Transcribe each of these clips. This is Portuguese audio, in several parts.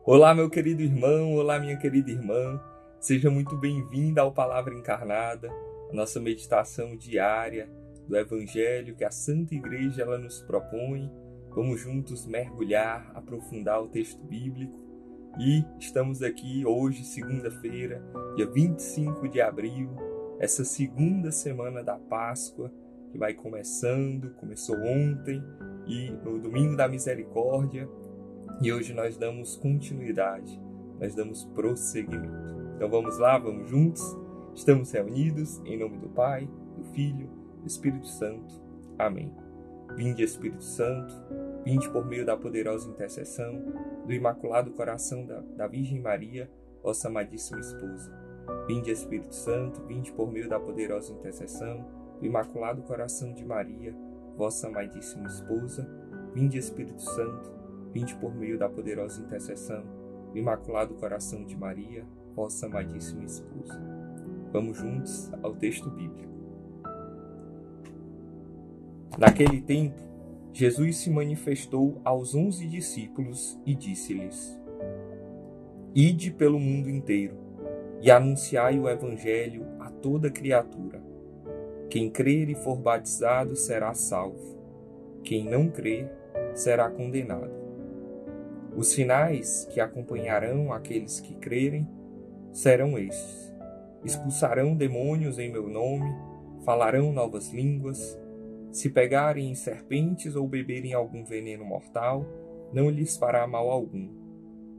Olá, meu querido irmão, olá, minha querida irmã. Seja muito bem-vinda ao Palavra Encarnada, a nossa meditação diária do Evangelho que a Santa Igreja ela nos propõe. Vamos juntos mergulhar, aprofundar o texto bíblico. E estamos aqui hoje, segunda-feira, dia 25 de abril, essa segunda semana da Páscoa, que vai começou ontem, e no Domingo da Misericórdia. E hoje nós damos continuidade, nós damos prosseguimento. Então vamos lá, vamos juntos. Estamos reunidos em nome do Pai, do Filho, do Espírito Santo. Amém. Vinde, Espírito Santo, vinde por meio da poderosa intercessão do Imaculado Coração da Virgem Maria, vossa amadíssima esposa. Vinde, Espírito Santo, vinde por meio da poderosa intercessão do Imaculado Coração de Maria, vossa amadíssima esposa. Vinde, Espírito Santo, vinde por meio da poderosa intercessão do Imaculado Coração de Maria, vossa amadíssima esposa. Vamos juntos ao texto bíblico. Naquele tempo, Jesus se manifestou aos 11 discípulos e disse-lhes: Ide pelo mundo inteiro e anunciai o Evangelho a toda criatura. Quem crer e for batizado será salvo. Quem não crer será condenado. Os sinais que acompanharão aqueles que crerem serão estes: expulsarão demônios em meu nome, falarão novas línguas, se pegarem em serpentes ou beberem algum veneno mortal, não lhes fará mal algum.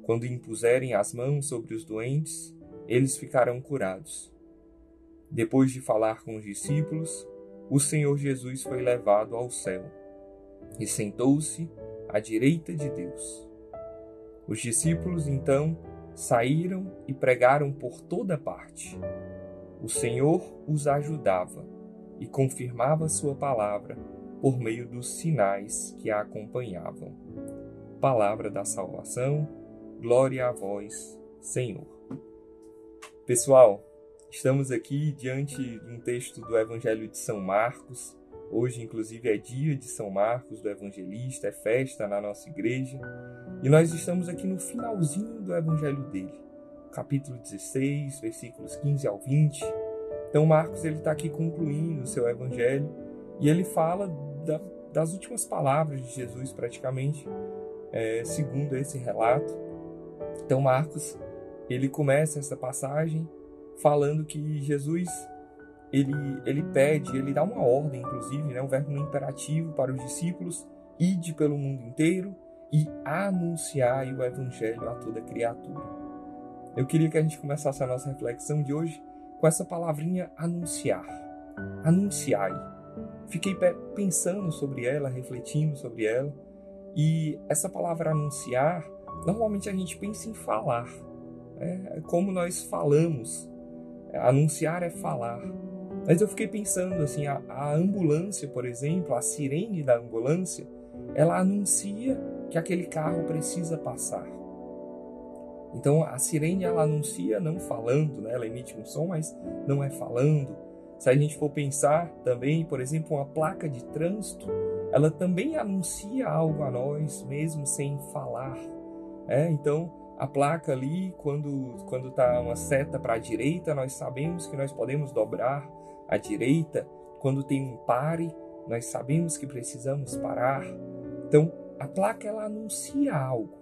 Quando impuserem as mãos sobre os doentes, eles ficarão curados. Depois de falar com os discípulos, o Senhor Jesus foi levado ao céu e sentou-se à direita de Deus. Os discípulos, então, saíram e pregaram por toda parte. O Senhor os ajudava e confirmava sua palavra por meio dos sinais que a acompanhavam. Palavra da salvação, glória a vós, Senhor. Pessoal, estamos aqui diante de um texto do Evangelho de São Marcos. Hoje, inclusive, é dia de São Marcos, do Evangelista, é festa na nossa igreja. E nós estamos aqui no finalzinho do Evangelho dele, capítulo 16, versículos 15 ao 20. Então, Marcos está aqui concluindo o seu Evangelho e ele fala das últimas palavras de Jesus, praticamente, segundo esse relato. Então, Marcos, ele começa essa passagem falando que Jesus, ele pede, ele dá uma ordem, inclusive, um verbo no imperativo para os discípulos: ide pelo mundo inteiro e anunciai o Evangelho a toda criatura. Eu queria que a gente começasse a nossa reflexão de hoje com essa palavrinha anunciar. Anunciai. Fiquei pensando sobre ela, refletindo sobre ela, e essa palavra anunciar, normalmente a gente pensa em falar, como nós falamos. Anunciar é falar. Mas eu fiquei pensando assim, a ambulância, por exemplo, a sirene da ambulância, ela anuncia que aquele carro precisa passar. Então a sirene ela anuncia não falando, ela emite um som, mas não é falando. Se a gente for pensar também, por exemplo, uma placa de trânsito, ela também anuncia algo a nós, mesmo sem falar. Então a placa ali, quando está uma seta para a direita, nós sabemos que nós podemos dobrar à direita. Quando tem um pare, nós sabemos que precisamos parar. Então a placa ela anuncia algo,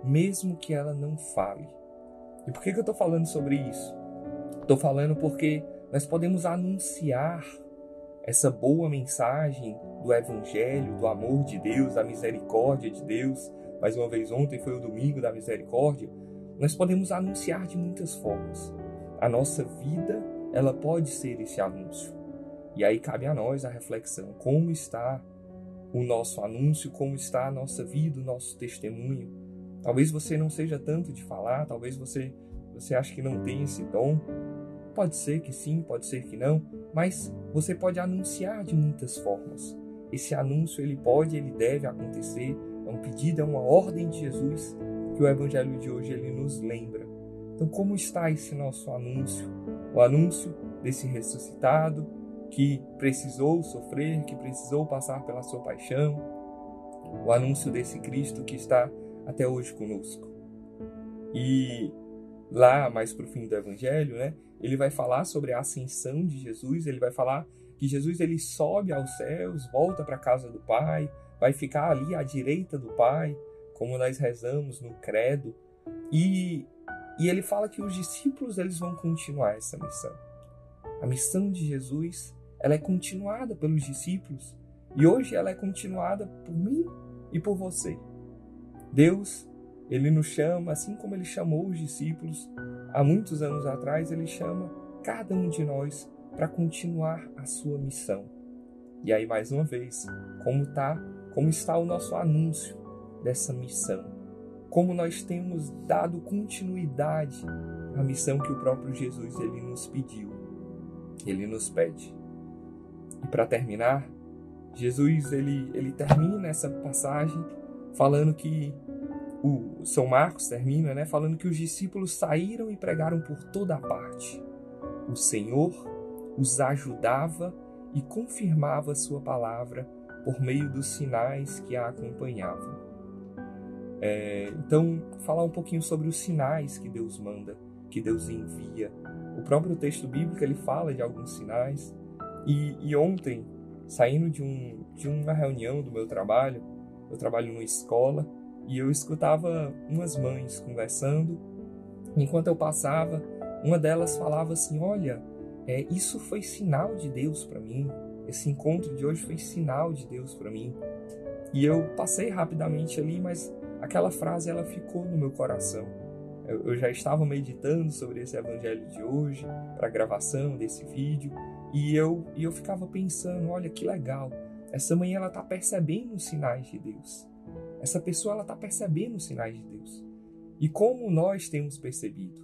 mesmo que ela não fale. E por que eu estou falando sobre isso? Estou falando porque nós podemos anunciar essa boa mensagem do Evangelho, do amor de Deus, da misericórdia de Deus. Mais uma vez, ontem foi o Domingo da Misericórdia. Nós podemos anunciar de muitas formas. A nossa vida, ela pode ser esse anúncio. E aí cabe a nós a reflexão: como está o nosso anúncio, como está a nossa vida, o nosso testemunho? Talvez você não seja tanto de falar, talvez você ache que não tem esse dom. Pode ser que sim, pode ser que não, mas você pode anunciar de muitas formas. Esse anúncio, ele deve acontecer. É um pedido, é uma ordem de Jesus que o Evangelho de hoje ele nos lembra. Então, como está esse nosso anúncio? O anúncio desse ressuscitado que precisou sofrer, que precisou passar pela sua paixão. O anúncio desse Cristo que está até hoje conosco. E lá, mais para o fim do Evangelho, né, ele vai falar sobre a ascensão de Jesus, ele vai falar que Jesus ele sobe aos céus, volta para a casa do Pai, vai ficar ali à direita do Pai, como nós rezamos no Credo, e ele fala que os discípulos eles vão continuar essa missão. A missão de Jesus ela é continuada pelos discípulos, e hoje ela é continuada por mim e por você. Deus, ele nos chama, assim como ele chamou os discípulos há muitos anos atrás, ele chama cada um de nós para continuar a sua missão. E aí, mais uma vez, como está o nosso anúncio dessa missão? Como nós temos dado continuidade à missão que o próprio Jesus ele nos pediu, ele nos pede. E para terminar, Jesus ele termina essa passagem falando que o São Marcos termina, né, falando que os discípulos saíram e pregaram por toda a parte. O Senhor os ajudava e confirmava a sua palavra por meio dos sinais que a acompanhavam. Então, falar um pouquinho sobre os sinais que Deus manda, que Deus envia. O próprio texto bíblico ele fala de alguns sinais. E ontem, saindo de uma reunião do meu trabalho, eu trabalho numa escola, e eu escutava umas mães conversando. Enquanto eu passava, uma delas falava assim: olha, isso foi sinal de Deus para mim. Esse encontro de hoje foi sinal de Deus para mim. E eu passei rapidamente ali, mas aquela frase ela ficou no meu coração. Eu já estava meditando sobre esse evangelho de hoje, para a gravação desse vídeo, e eu ficava pensando: olha que legal, essa mãe ela está percebendo os sinais de Deus. Essa pessoa ela está percebendo os sinais de Deus. E como nós temos percebido?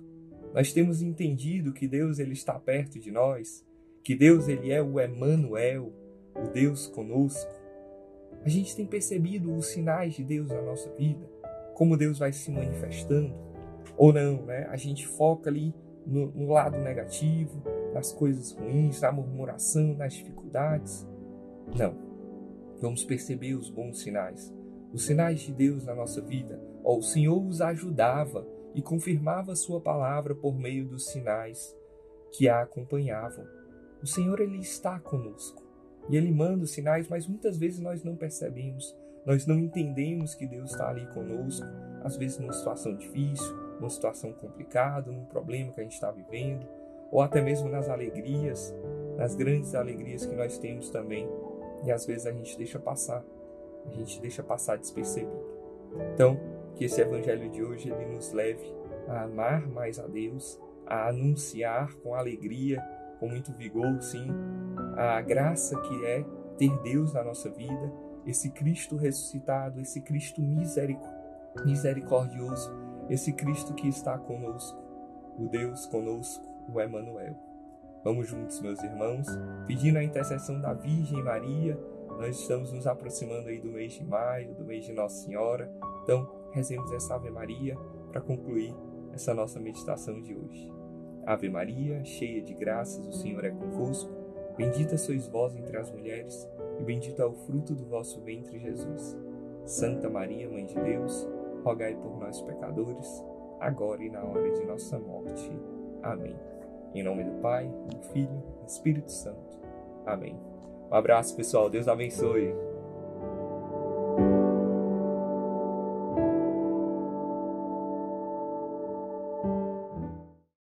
Nós temos entendido que Deus ele está perto de nós, que Deus ele é o Emmanuel, o Deus conosco. A gente tem percebido os sinais de Deus na nossa vida, como Deus vai se manifestando, ou não, né? A gente foca ali no lado negativo, nas coisas ruins, na murmuração, nas dificuldades. Não. Vamos perceber os bons sinais. Os sinais de Deus na nossa vida. O Senhor os ajudava e confirmava a sua palavra por meio dos sinais que a acompanhavam. O Senhor ele está conosco e ele manda os sinais, mas muitas vezes nós não percebemos, nós não entendemos que Deus está ali conosco, às vezes numa situação difícil, numa situação complicada, num problema que a gente está vivendo, ou até mesmo nas alegrias, nas grandes alegrias que nós temos também, e às vezes a gente deixa passar despercebido. Então, que esse evangelho de hoje ele nos leve a amar mais a Deus, a anunciar com alegria, com muito vigor, sim, a graça que é ter Deus na nossa vida, esse Cristo ressuscitado, esse Cristo misericordioso, esse Cristo que está conosco, o Deus conosco, o Emmanuel. Vamos juntos, meus irmãos, pedindo a intercessão da Virgem Maria. Nós estamos nos aproximando aí do mês de maio, do mês de Nossa Senhora. Então, rezemos essa Ave Maria para concluir essa nossa meditação de hoje. Ave Maria, cheia de graças, o Senhor é convosco. Bendita sois vós entre as mulheres, e bendito é o fruto do vosso ventre, Jesus. Santa Maria, Mãe de Deus, rogai por nós, pecadores, agora e na hora de nossa morte. Amém. Em nome do Pai, do Filho e do Espírito Santo. Amém. Um abraço, pessoal. Deus abençoe.